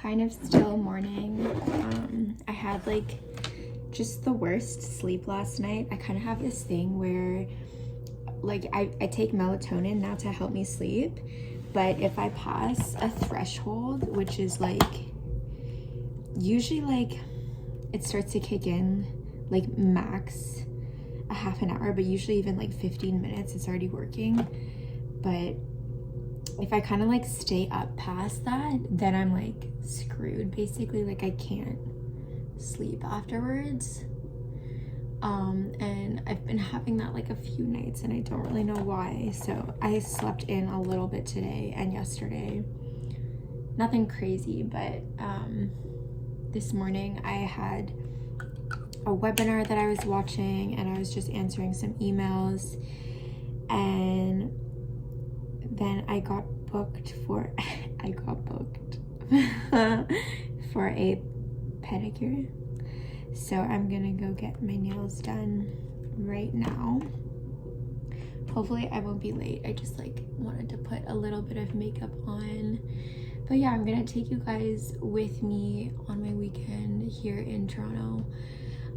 kind of still morning. I had like just the worst sleep last night. I kind of have this thing where like I take melatonin now to help me sleep, but if I pass a threshold, which is like usually like it starts to kick in like max a half an hour, but usually even like 15 minutes it's already working. But if I kind of like stay up past that, then I'm like screwed basically. Like I can't sleep afterwards. And I've been having that like a few nights and I don't really know why. So I slept in a little bit today and yesterday, nothing crazy, but this morning I had a webinar that I was watching and I was just answering some emails, and then I got booked for for a pedicure. So I'm gonna go get my nails done right now. Hopefully I won't be late. I just like wanted to put a little bit of makeup on. But yeah, I'm gonna take you guys with me on my weekend here in Toronto.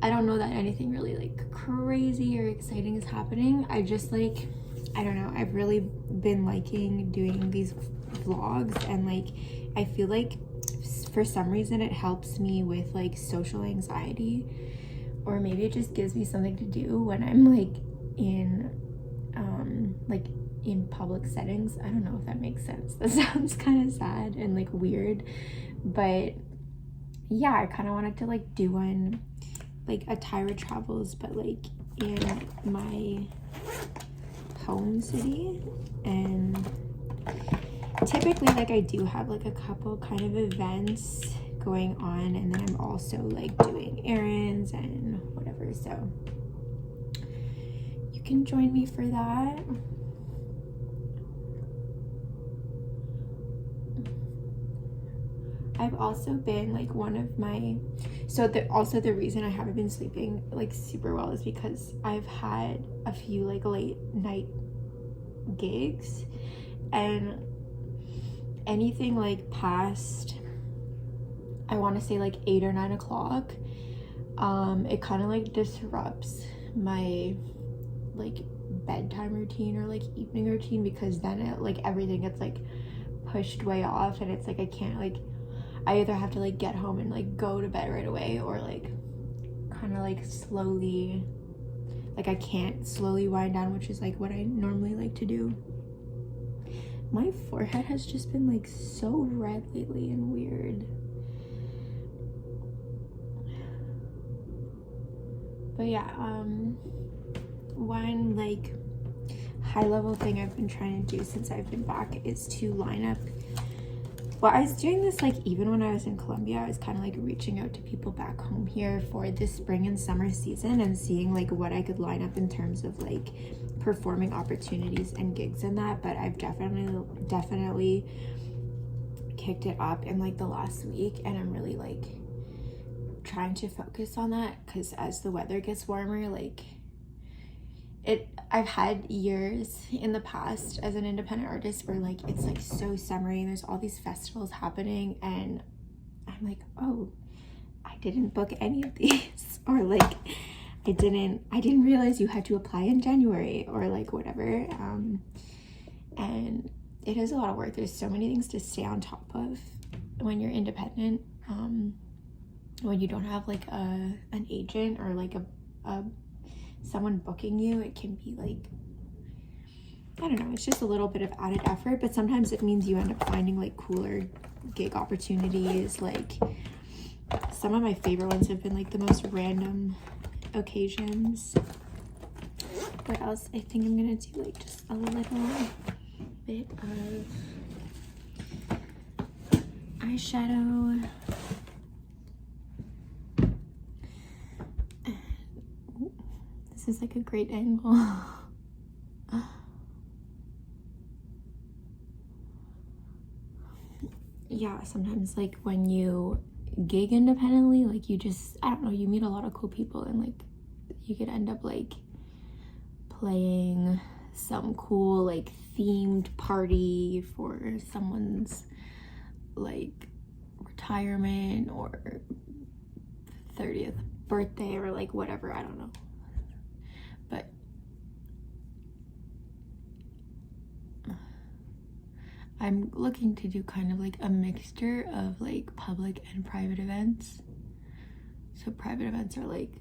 I don't know that anything really like crazy or exciting is happening. I just like, I don't know, I've really been liking doing these vlogs, and like I feel like for some reason it helps me with like social anxiety, or maybe it just gives me something to do when I'm like in public settings. I don't know if that makes sense. That sounds kind of sad and like weird, but yeah, I kind of wanted to like do one like a Tyra travels, but like in my home city. And typically like I do have like a couple kind of events going on, and then I'm also like doing errands and whatever, so you can join me for that. I've also been like the reason I haven't been sleeping like super well is because I've had a few like late night gigs, and anything like past, I want to say like 8 or 9 o'clock, it kind of like disrupts my like bedtime routine or like evening routine, because then it like everything gets like pushed way off, and it's like I can't like, I either have to like get home and like go to bed right away, or like kind of like slowly, like I can't slowly wind down, which is like what I normally like to do. My forehead has just been like so red lately and weird. But yeah, one like high level thing I've been trying to do since I've been back is to line up. Well, I was doing this like even when I was in Colombia. I was kind of like reaching out to people back home here for the spring and summer season and seeing like what I could line up in terms of like performing opportunities and gigs and that. But I've definitely kicked it up in like the last week, and I'm really like trying to focus on that, because as the weather gets warmer, like I've had years in the past as an independent artist where like it's like so summery and there's all these festivals happening, and I'm like, oh, I didn't book any of these, or like I didn't realize you had to apply in January, or like whatever. And it is a lot of work. There's so many things to stay on top of when you're independent, when you don't have like an agent or like a someone booking you. It can be like, I don't know, it's just a little bit of added effort, but sometimes it means you end up finding like cooler gig opportunities. Like some of my favorite ones have been like the most random occasions. What else? I think I'm gonna do like just a little bit of eyeshadow. This is like a great angle. Yeah, sometimes like when you gig independently, like you just, I don't know, you meet a lot of cool people, and like you could end up like playing some cool like themed party for someone's like retirement or 30th birthday or like whatever, I don't know. But I'm looking to do kind of like a mixture of like public and private events. So private events are like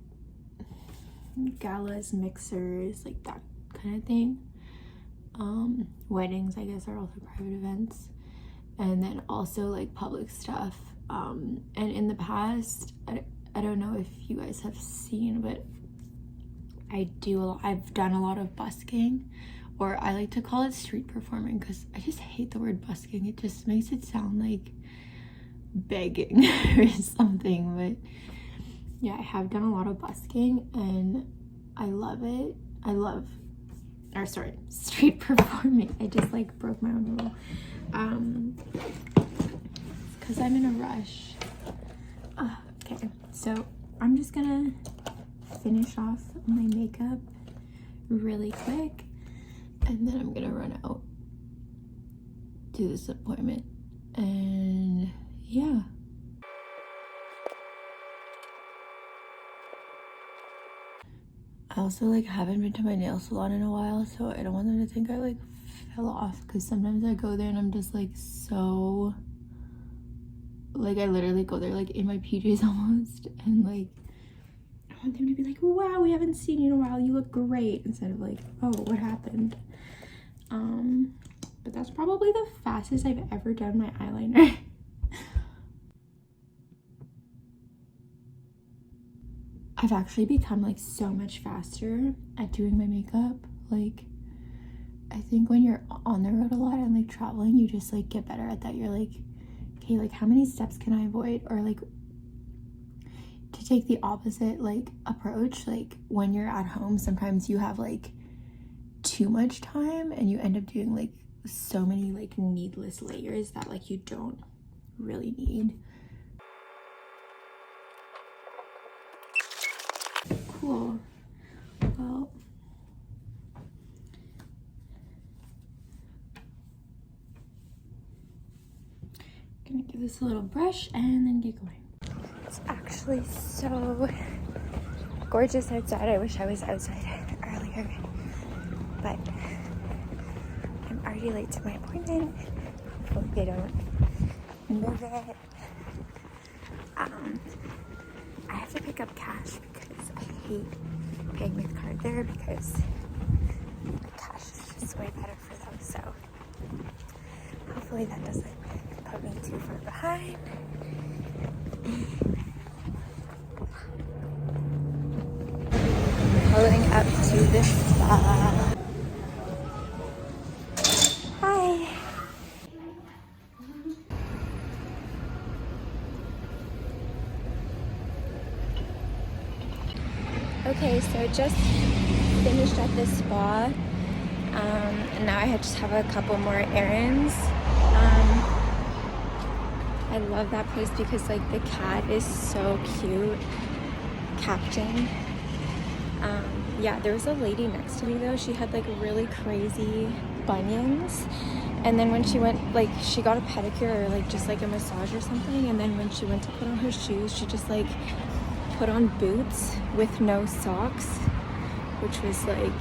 galas, mixers, like that kind of thing. Weddings, I guess, are also private events. And then also like public stuff. And in the past, I don't know if you guys have seen, but I've done a lot of busking, or I like to call it street performing because I just hate the word busking. It just makes it sound like begging or something. But yeah, I have done a lot of busking and I love it. Street performing. I just like broke my own rule. Because I'm in a rush. Okay, so I'm just gonna finish off my makeup really quick and then I'm gonna run out to this appointment, and yeah. I also like haven't been to my nail salon in a while, so I don't want them to think I like fell off, because sometimes I go there and I'm just like so, like I literally go there like in my PJs almost, and like I want them to be like, wow, we haven't seen you in a while, you look great, instead of like, oh, what happened? But that's probably the fastest I've ever done my eyeliner. I've actually become like so much faster at doing my makeup. Like, I think when you're on the road a lot and like traveling, you just like get better at that. You're like, okay, like how many steps can I avoid? Or like, to take the opposite like approach, like when you're at home, sometimes you have like too much time and you end up doing like so many like needless layers that like you don't really need. Cool. Well, gonna give this a little brush and then get going. It's actually so gorgeous outside. I wish I was outside earlier, but I'm already late to my appointment. Hope they don't move it. I have to pick up cash because I hate paying with card there, because the cash is just way better for them. So hopefully that doesn't put me too far behind. Pulling up to the spa. Hi. Okay, so just finished at the spa, and now I just have a couple more errands. I love that place because like the cat is so cute. Captain. Yeah, there was a lady next to me though. She had like really crazy bunions, and then when she went, like she got a pedicure or like just like a massage or something, and then when she went to put on her shoes, she just like put on boots with no socks, which was like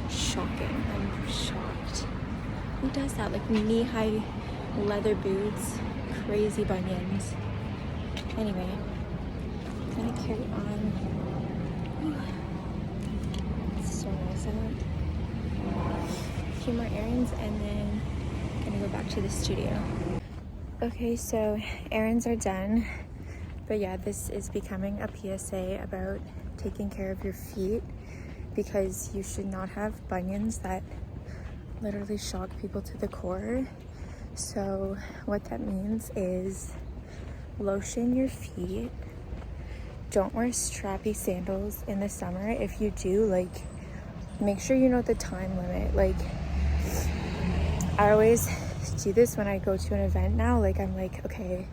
shocking. I'm shocked. Who does that? Like knee-high leather boots, crazy bunions. Anyway, I'm gonna carry on. It's so nice out. A few more errands and then I'm gonna go back to the studio. Okay, so errands are done. But yeah, this is becoming a PSA about taking care of your feet, because you should not have bunions that literally shock people to the core. So what that means is lotion your feet. Don't wear strappy sandals in the summer. If you do, like, make sure you know the time limit. Like, I always do this when I go to an event now. Like, I'm like, okay,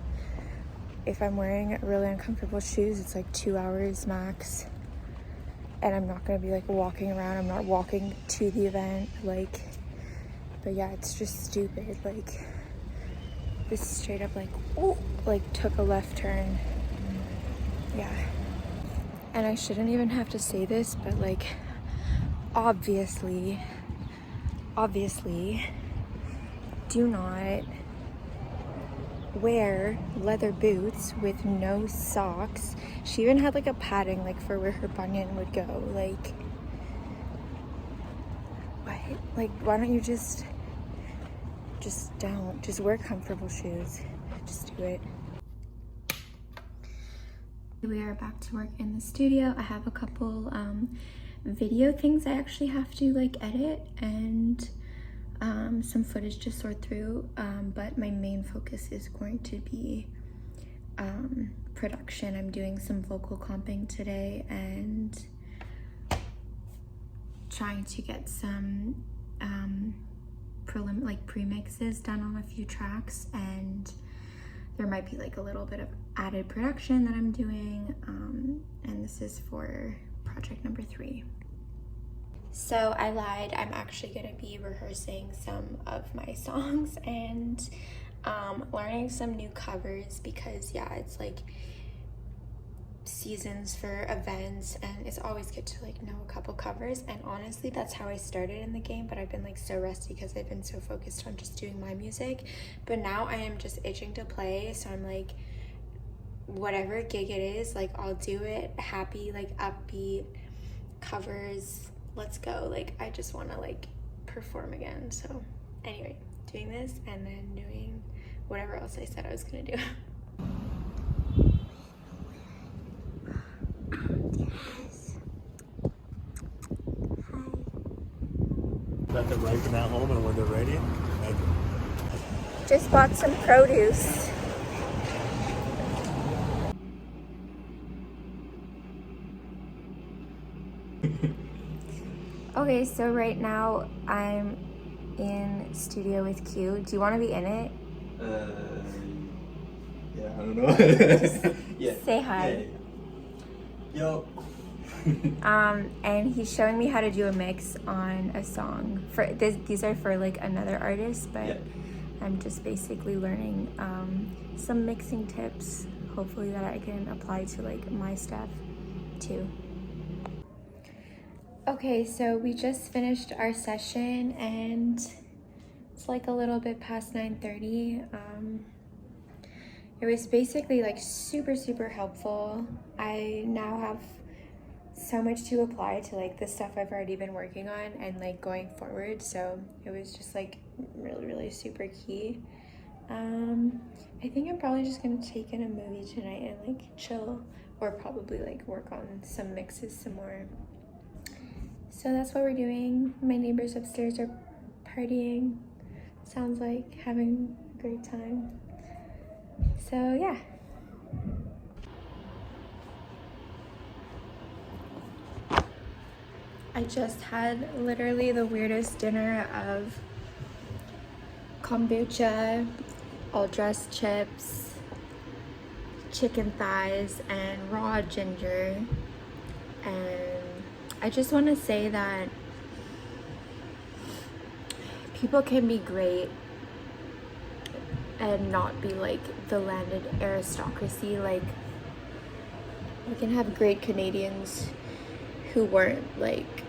if I'm wearing really uncomfortable shoes, it's like 2 hours max, and I'm not gonna be like walking around. I'm not walking to the event, like, but yeah, it's just stupid. Like, this straight up like, oh, like took a left turn. Yeah. And I shouldn't even have to say this, but like, obviously, do not wear leather boots with no socks. She even had like a padding like for where her bunion would go. Like, what? Like, why don't you just don't. Just wear comfortable shoes. Just do it. We are back to work in the studio. I have a couple video things I actually have to like edit and some footage to sort through, but my main focus is going to be production. I'm doing some vocal comping today and trying to get some pre-mixes done on a few tracks, and there might be like a little bit of added production that I'm doing, and this is for project number 3. So I lied, I'm actually gonna be rehearsing some of my songs and learning some new covers, because yeah, it's like seasons for events and it's always good to like know a couple covers. And honestly, that's how I started in the game, but I've been like so rusty because I've been so focused on just doing my music. But now I am just itching to play, so I'm like, whatever gig it is, like I'll do it. Happy, like upbeat covers, let's go. Like I just want to like perform again. So anyway, doing this and then doing whatever else I said I was gonna do. Yes. Hi. Let them ripen at home, and when they're ready, Just bought some produce. Okay, so right now I'm in studio with Q. Do you want to be in it? Yeah, I don't know. Yeah. Say hi. Yeah. Yo. And he's showing me how to do a mix on a song. For these are for like another artist, but Yeah. I'm just basically learning some mixing tips, hopefully that I can apply to like my stuff too. Okay, so we just finished our session and it's like a little bit past 9:30. It was basically like super helpful. I now have so much to apply to like the stuff I've already been working on and like going forward, so it was just like really super key. I think I'm probably just gonna take in a movie tonight and like chill, or probably like work on some mixes some more. So that's what we're doing. My neighbors upstairs are partying. Sounds like having a great time. So yeah. I just had literally the weirdest dinner of kombucha, all dressed chips, chicken thighs, and raw ginger. And I just want to say that people can be great and not be like the landed aristocracy. Like, we can have great Canadians who weren't like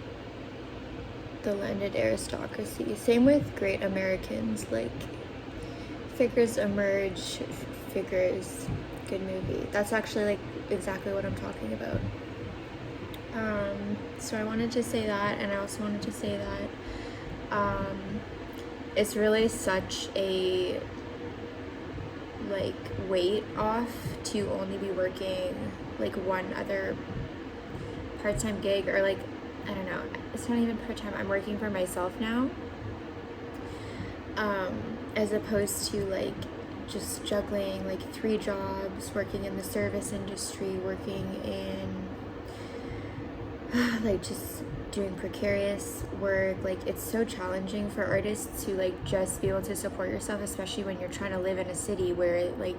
the landed aristocracy. Same with great Americans. Like, Figures Emerge, Figures, good movie. That's actually like exactly what I'm talking about. So I wanted to say that, and I also wanted to say that it's really such a like weight off to only be working like one other part-time gig, or like, I don't know, it's not even part-time, I'm working for myself now, as opposed to like just juggling like 3 jobs, working in the service industry, working in like just doing precarious work. Like, it's so challenging for artists to like just be able to support yourself, especially when you're trying to live in a city where like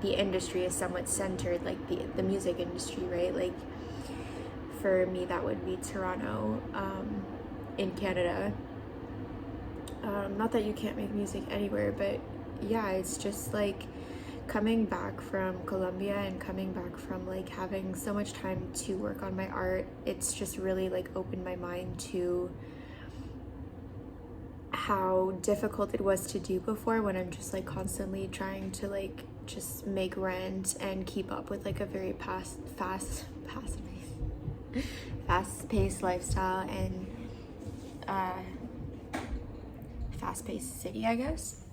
the industry is somewhat centered, like the music industry, right? Like, for me, that would be Toronto, in Canada. Not that you can't make music anywhere, but yeah, it's just like coming back from Colombia and coming back from like having so much time to work on my art, it's just really like opened my mind to how difficult it was to do before, when I'm just like constantly trying to like just make rent and keep up with like a very fast-paced lifestyle and fast-paced city, I guess.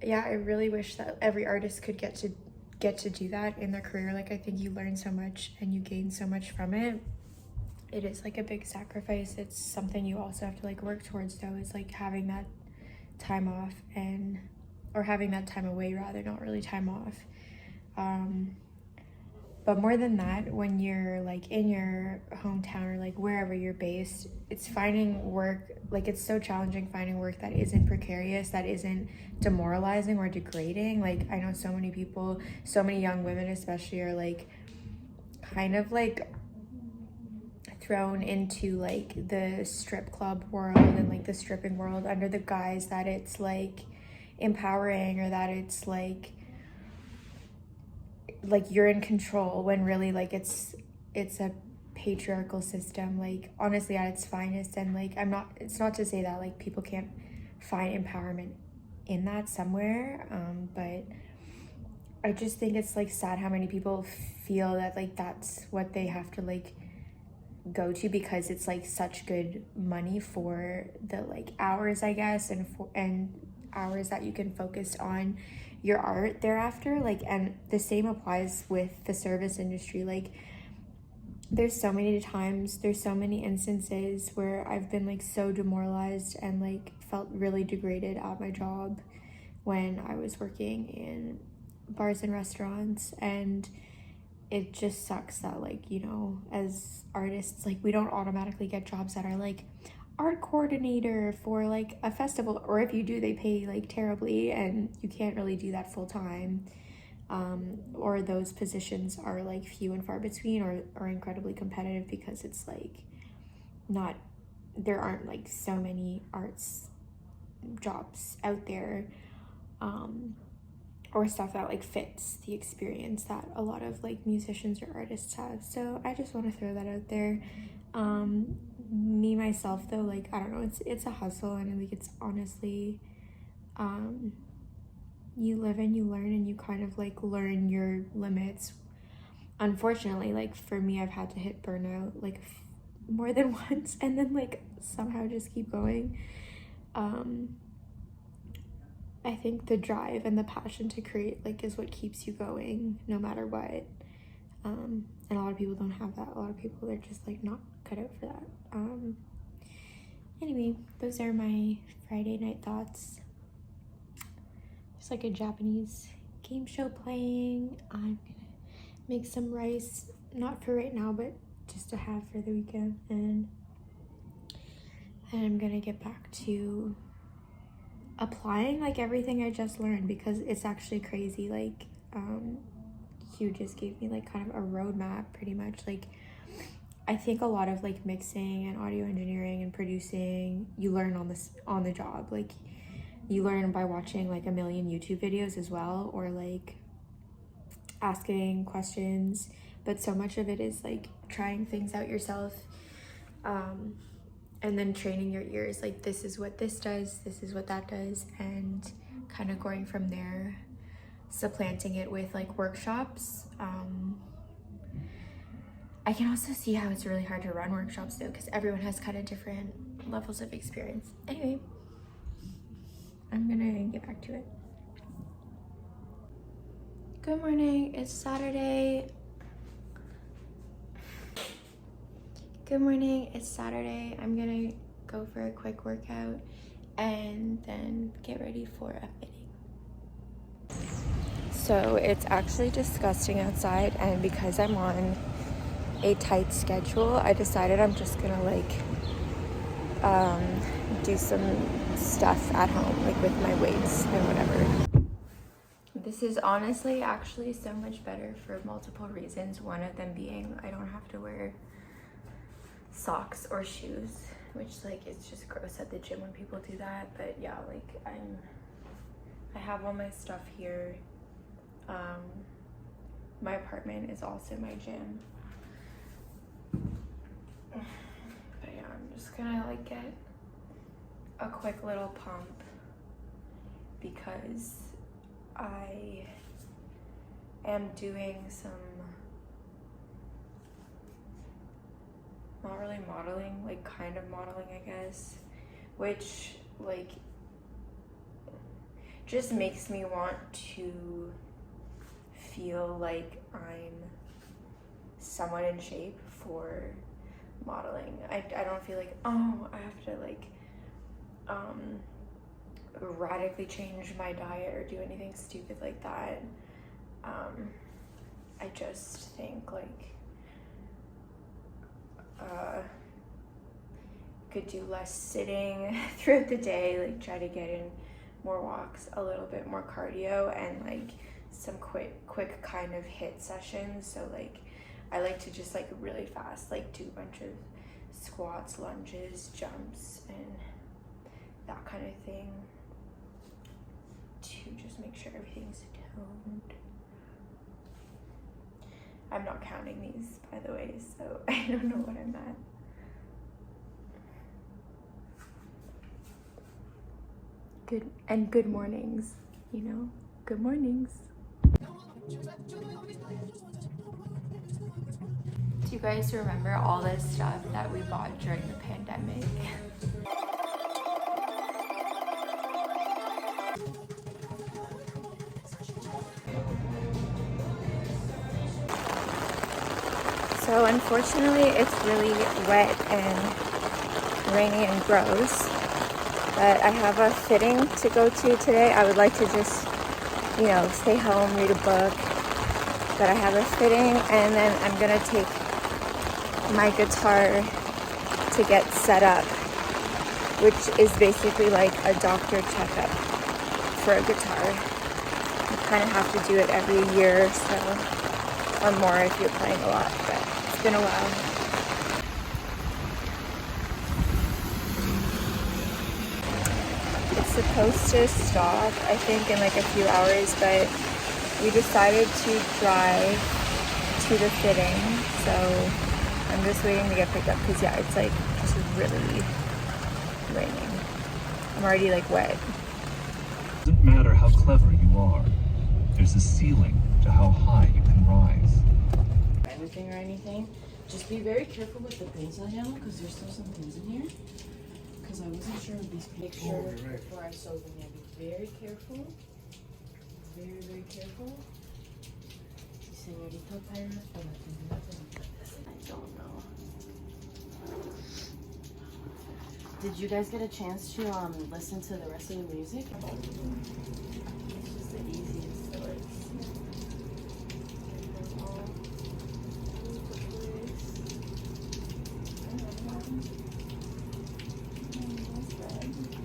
Yeah, I really wish that every artist could get to do that in their career. Like, I think you learn so much and you gain so much from it. It is like a big sacrifice. It's something you also have to like work towards, though, is like having that time off, or having that time away rather, not really time off. But more than that, when you're like in your hometown or like wherever you're based, it's finding work, like it's so challenging finding work that isn't precarious, that isn't demoralizing or degrading. Like, I know so many people, so many young women especially, are like kind of like thrown into like the strip club world and like the stripping world under the guise that it's like empowering, or that it's like you're in control, when really like it's a patriarchal system, like honestly at its finest. And like it's not to say that like people can't find empowerment in that somewhere, but I just think it's like sad how many people feel that like that's what they have to like go to, because it's like such good money for the like hours, I guess, and hours that you can focus on your art thereafter. Like, and the same applies with the service industry. Like, there's so many instances where I've been like so demoralized and like felt really degraded at my job when I was working in bars and restaurants. And it just sucks that like, you know, as artists, like we don't automatically get jobs that are like art coordinator for like a festival, or if you do, they pay like terribly and you can't really do that full time, or those positions are like few and far between, or incredibly competitive, because it's like there aren't like so many arts jobs out there, or stuff that like fits the experience that a lot of like musicians or artists have. So I just want to throw that out there. Me myself though, like I don't know, it's a hustle, and like it's honestly you live and you learn, and you kind of like learn your limits. Unfortunately, like for me, I've had to hit burnout like more than once, and then like somehow just keep going. I think the drive and the passion to create like is what keeps you going no matter what. And a lot of people don't have that. A lot of people are just like not cut out for that. Anyway, those are my Friday night thoughts. There's like a Japanese game show playing. I'm gonna make some rice, not for right now, but just to have for the weekend. And I'm gonna get back to applying like everything I just learned, because it's actually crazy. Like you just gave me like kind of a roadmap pretty much. Like I think a lot of like mixing and audio engineering and producing, you learn on the job. Like you learn by watching like a million YouTube videos as well, or like asking questions, but so much of it is like trying things out yourself, and then training your ears, like this is what this does, this is what that does, and kind of going from there, supplanting it with like workshops. I can also see how it's really hard to run workshops though, because everyone has kind of different levels of experience. Anyway, I'm gonna get back to it. Good morning, it's Saturday. Good morning, it's Saturday. I'm gonna go for a quick workout and then get ready for a fitting. So it's actually disgusting outside, and because I'm on a tight schedule, I decided I'm just gonna like do some stuff at home, like with my weights and whatever. This is honestly actually so much better for multiple reasons. One of them being I don't have to wear socks or shoes which like it's just gross at the gym when people do that. But yeah, like I have all my stuff here. My apartment is also my gym. But yeah, I'm just gonna like get a quick little pump because I am doing some, not really modeling, like kind of modeling, I guess, which like just makes me want to feel like I'm somewhat in shape for modeling. I don't feel like, oh, I have to like radically change my diet or do anything stupid like that. I just think like could do less sitting throughout the day, like try to get in more walks, a little bit more cardio, and like some quick kind of hit sessions. So like I like to just like really fast like do a bunch of squats, lunges, jumps, and that kind of thing to just make sure everything's toned. I'm not counting these, by the way, so I don't know what I'm at. Good mornings, you know? Good mornings. Do you guys remember all this stuff that we bought during the pandemic? So unfortunately, it's really wet and rainy and gross. But I have a fitting to go to today. I would like to just, you know, stay home, read a book. But I have a fitting, and then I'm gonna take my guitar to get set up, which is basically like a doctor checkup for a guitar. You kind of have to do it every year or so, or more if you're playing a lot, but it's been a while. It's supposed to stop, I think, in like a few hours, but we decided to drive to the fitting, so I'm just waiting to get picked up because yeah, it's like just really raining. I'm already like wet. It doesn't matter how clever you are. There's a ceiling to how high you can rise. Anything or anything, just be very careful with the pins on him because there's still some pins in here. Because I wasn't sure of these. Make sure before I sew them. Yeah, be very careful. Very, very careful. Señorita Pirate, I don't know. Did you guys get a chance to listen to the rest of the music? It's just the easiest chords.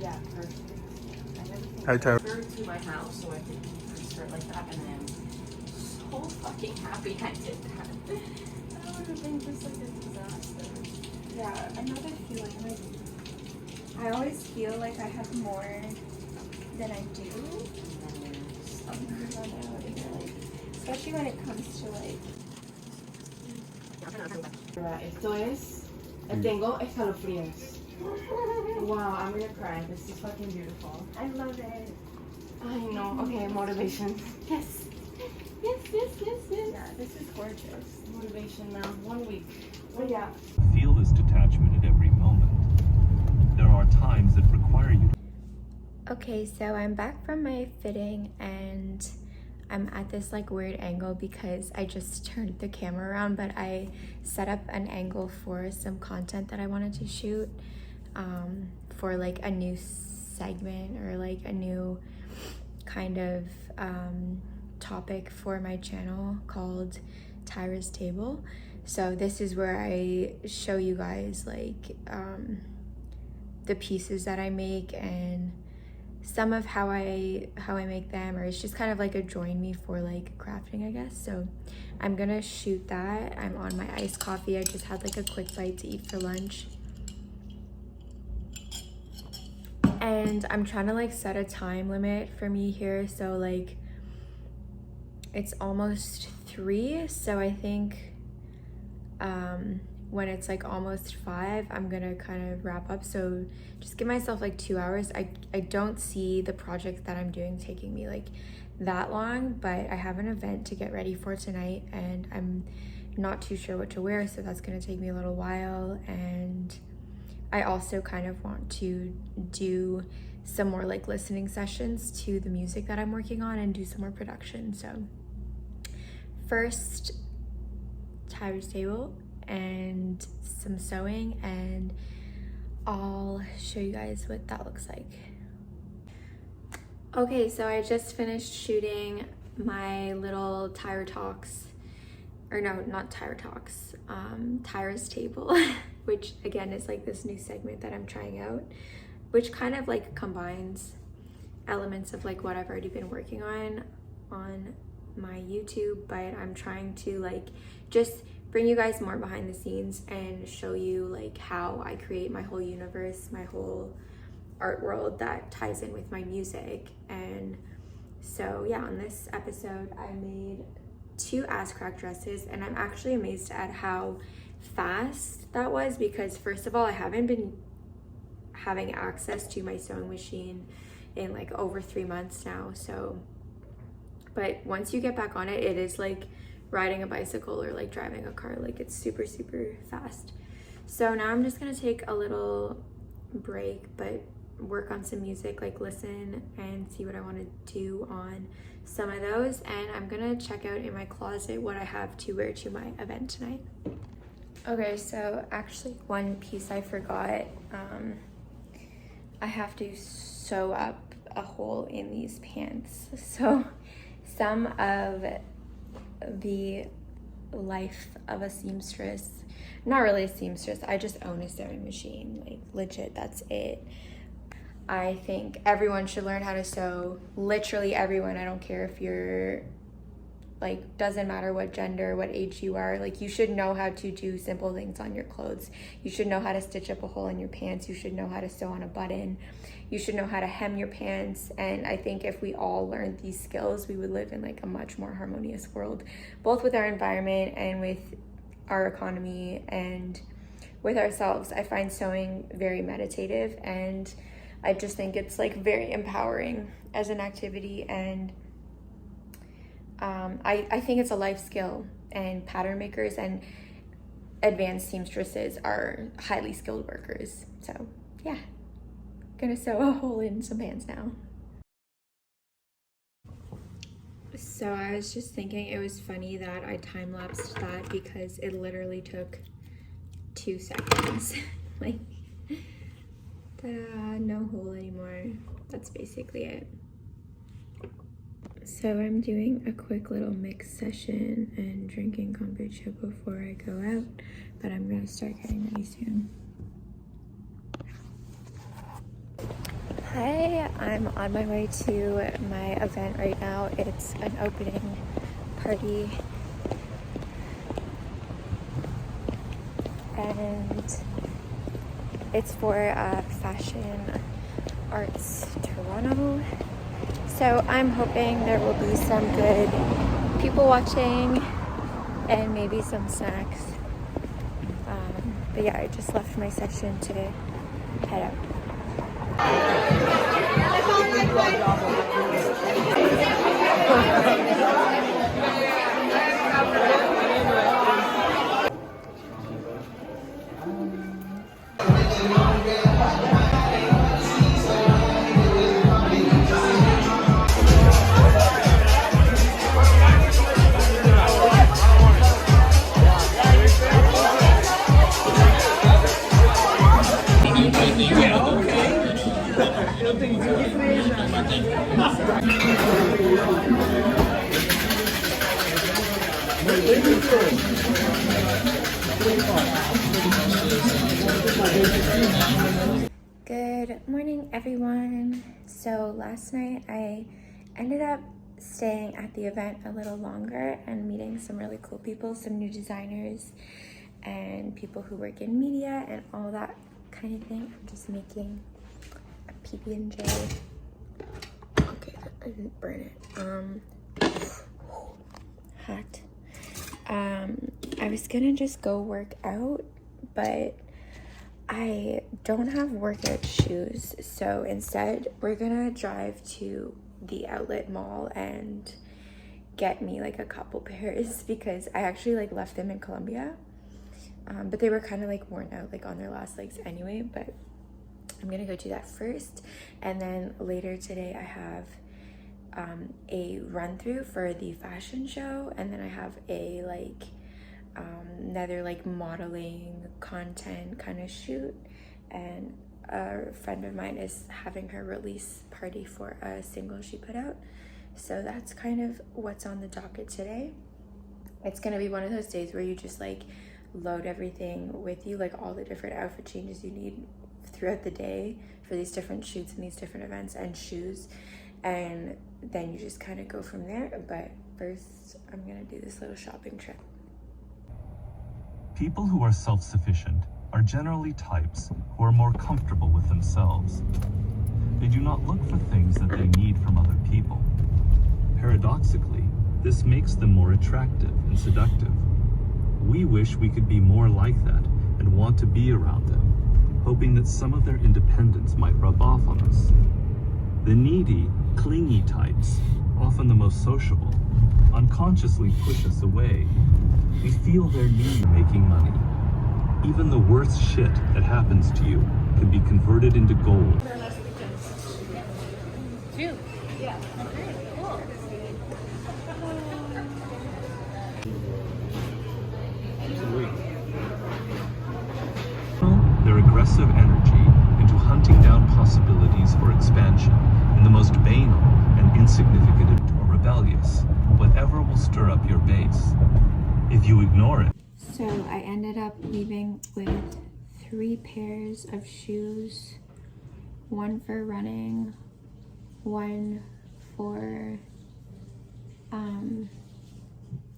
Yeah, perfect. Hi, Tyra. To my house, so I could start like that, and then so fucking happy I did that. That would have been just like a disaster. Yeah, I know that feeling. Like, I always feel like I have more than I do. Especially when it comes to like. Esto es. Tengo escalofríos. Wow, I'm gonna cry. This is fucking beautiful. I love it. I know. Okay, motivation. Yes. Yes, yes, yes, yes. Yeah, this is gorgeous. Motivation now. 1 week. But yeah. Feel this detachment at every moment. There are times that require you to... Okay, so I'm back from my fitting and I'm at this like weird angle because I just turned the camera around, but I set up an angle for some content that I wanted to shoot for like a new segment or like a new kind of topic for my channel called Tyra's Table. So this is where I show you guys like the pieces that I make and some of how I make them, or it's just kind of like a join me for like crafting, I guess. So I'm gonna shoot that. I'm on my iced coffee. I just had like a quick bite to eat for lunch. And I'm trying to like set a time limit for me here, so like it's almost 3, so I think when it's like almost 5, I'm gonna kind of wrap up. So just give myself like 2 hours. I don't see the project that I'm doing taking me like that long, but I have an event to get ready for tonight and I'm not too sure what to wear, so that's gonna take me a little while. And I also kind of want to do some more like listening sessions to the music that I'm working on and do some more production. So first, tiger's table and some sewing, and I'll show you guys what that looks like. Okay, so I just finished shooting my little Tyra Talks, or no, not Tyra Talks, Tyra's Table, which again is like this new segment that I'm trying out, which kind of like combines elements of like what I've already been working on my YouTube, but I'm trying to like just bring you guys more behind the scenes and show you like how I create my whole universe, my whole art world that ties in with my music. And so yeah, on this episode I made 2 ass crack dresses, and I'm actually amazed at how fast that was, because first of all, I haven't been having access to my sewing machine in like over 3 months now. So, but once you get back on it, it is like riding a bicycle or like driving a car. Like it's super, super fast. So now I'm just gonna take a little break, but work on some music, like listen and see what I want to do on some of those. And I'm gonna check out in my closet what I have to wear to my event tonight. Okay, so actually one piece I forgot. I have to sew up a hole in these pants. So some of the life of a seamstress, not really a seamstress, I just own a sewing machine, like legit, that's it. I think everyone should learn how to sew, literally everyone. I don't care if you're like, doesn't matter what gender, what age you are, like you should know how to do simple things on your clothes. You should know how to stitch up a hole in your pants. You should know how to sew on a button. You should know how to hem your pants. And I think if we all learned these skills, we would live in like a much more harmonious world, both with our environment and with our economy and with ourselves. I find sewing very meditative, and I just think it's like very empowering as an activity. And I think it's a life skill, and pattern makers and advanced seamstresses are highly skilled workers. So yeah, gonna sew a hole in some pants now. So I was just thinking it was funny that I time-lapsed that, because it literally took 2 seconds. Like, ta-da, no hole anymore. That's basically it. So I'm doing a quick little mix session and drinking kombucha before I go out, but I'm gonna start getting ready soon. Hi, I'm on my way to my event right now. It's an opening party, and it's for Fashion Arts Toronto. So I'm hoping there will be some good people watching and maybe some snacks. But yeah, I just left my session to head out. Good morning, everyone. So last night I ended up staying at the event a little longer and meeting some really cool people, some new designers and people who work in media and all that kind of thing. I'm just making a PB&J. Okay, I didn't burn it. Hot. I was gonna just go work out, but I don't have workout shoes, so instead we're gonna drive to the outlet mall and get me like a couple pairs because I actually like left them in Colombia, but they were kind of like worn out, like on their last legs anyway. But I'm gonna go do that first, and then later today I have a run through for the fashion show, and then I have a like another like modeling content kind of shoot, and a friend of mine is having her release party for a single she put out. So that's kind of what's on the docket today. It's gonna be one of those days where you just like load everything with you, like all the different outfit changes you need throughout the day for these different shoots and these different events and shoes, and then you just kind of go from there. But first I'm gonna do this little shopping trip. People who are self-sufficient are generally types who are more comfortable with themselves. They do not look for things that they need from other people. Paradoxically, this makes them more attractive and seductive. We wish we could be more like that and want to be around them, hoping that some of their independence might rub off on us. The needy, clingy types, often the most sociable, unconsciously push us away. We feel their need making money. Even the worst shit that happens to you can be converted into gold. Their aggressive energy into hunting down possibilities for expansion in the most banal and insignificant or rebellious, whatever will stir up your base. If you ignore it. So I ended up leaving with 3 pairs of shoes, one for running, one for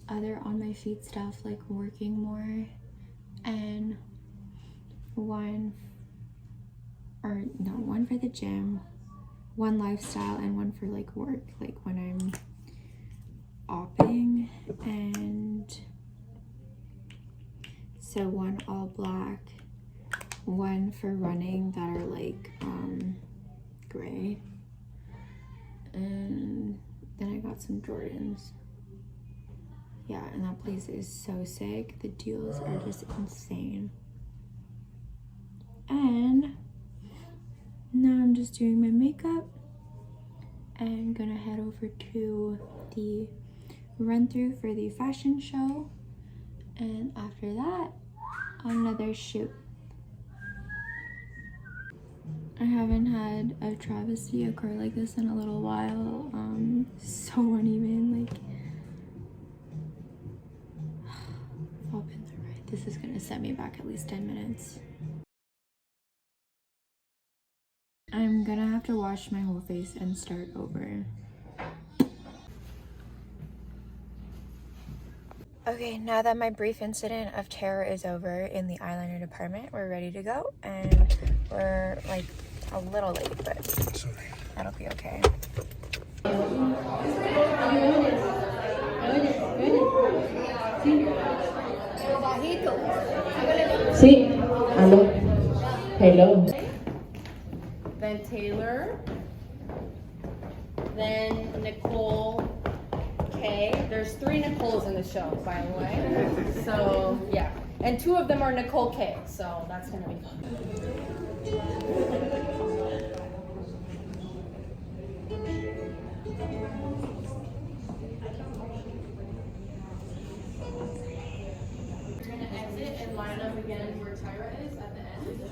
other on my feet stuff like working more, and one for the gym, one lifestyle, and one for like work, like when I'm opping. And so one all black, one for running that are like gray, and then I got some Jordans. Yeah, and that place is so sick. The deals are just insane. And now I'm just doing my makeup and gonna head over to the run through for the fashion show, and after that another shoot. I haven't had a travesty occur like this in a little while. So uneven, like fall in the right. This is gonna set me back at least 10 minutes. I'm gonna have to wash my whole face and start over. Okay, now that my brief incident of terror is over in the eyeliner department, we're ready to go, and we're like a little late, but that'll be okay. Sí, aló, hello. Then Taylor, then Nicole K. There's 3 Nicoles in the show, by the way. So yeah, and 2 of them are Nicole K. So that's gonna be fun. We're gonna exit and line up again where Tyra is at the end.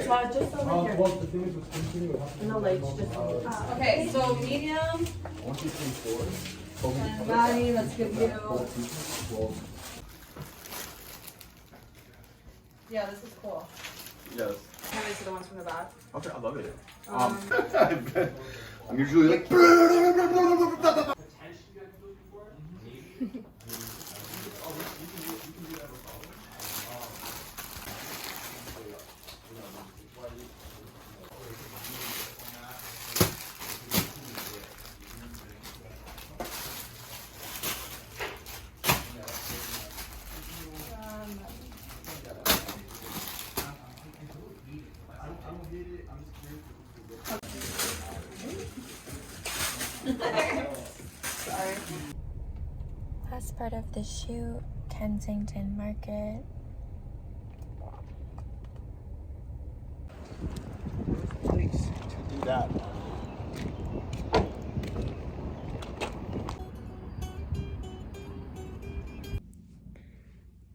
Just over here. Well, the thing is, with skinny, we have to. No lights, just Okay, so medium. 1, 2, 3, 4. And Maddie, let's give you. Yeah, this is cool. Yes. Can I see the ones from the back? Okay, I love it. I'm usually like. Last part of the shoot, Kensington Market. Please do that.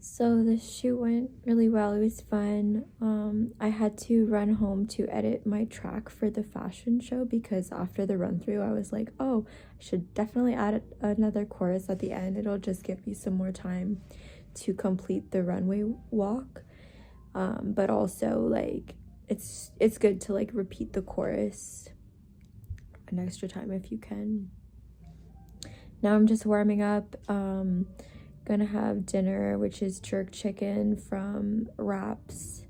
So the shoot went really well. It was fun. I had to run home to edit my track for the fashion show because after the run through I was like, oh, I should definitely add another chorus at the end. It'll just give me some more time to complete the runway walk. But also like it's good to like repeat the chorus an extra time if you can. Now I'm just warming up. Gonna have dinner, which is jerk chicken from Wraps,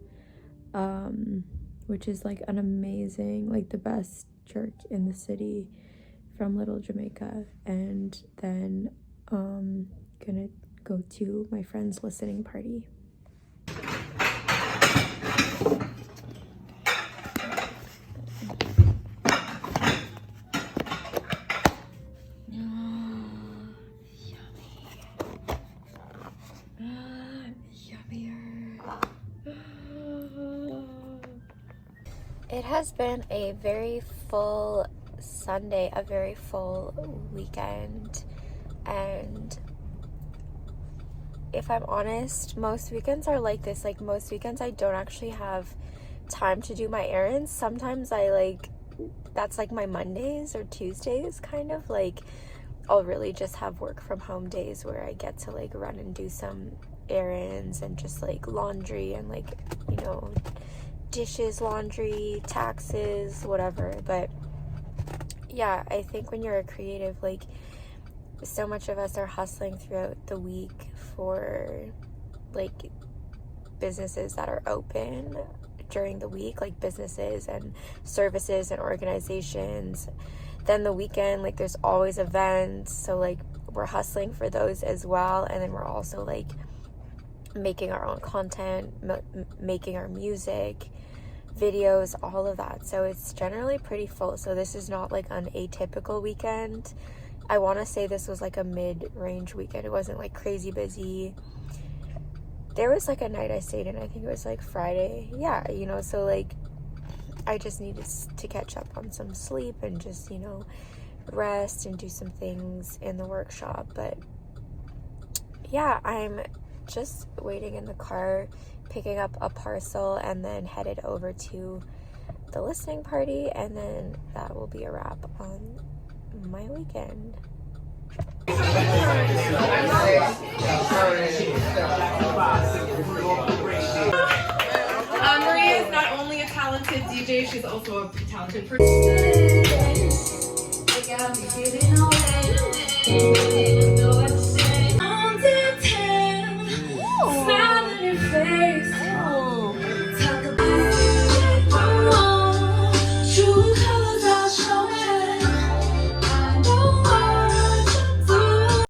which is like an amazing, like the best jerk in the city from Little Jamaica. And then gonna go to my friend's listening party. It has been a very full Sunday, a very full weekend, and if I'm honest, most weekends are like this. Like most weekends I don't actually have time to do my errands. Sometimes that's like my Mondays or Tuesdays kind of, like I'll really just have work from home days where I get to like run and do some errands and just like laundry and like, you know, dishes, laundry, taxes, whatever. But yeah, I think when you're a creative, like so much of us are hustling throughout the week for like businesses that are open during the week, like businesses and services and organizations. Then the weekend, like there's always events, so like we're hustling for those as well. And then we're also like making our own content, making our music, videos, all of that. So it's generally pretty full. So this is not like an atypical weekend. I want to say this was like a mid-range weekend. It wasn't like crazy busy. There was like a night I stayed in, I think it was like Friday. Yeah, you know, so like I just needed to catch up on some sleep and just, you know, rest and do some things in the workshop. But yeah, I'm just waiting in the car, picking up a parcel, and then headed over to the listening party, and then that will be a wrap on my weekend. Marie is not only a talented DJ, she's also a talented producer.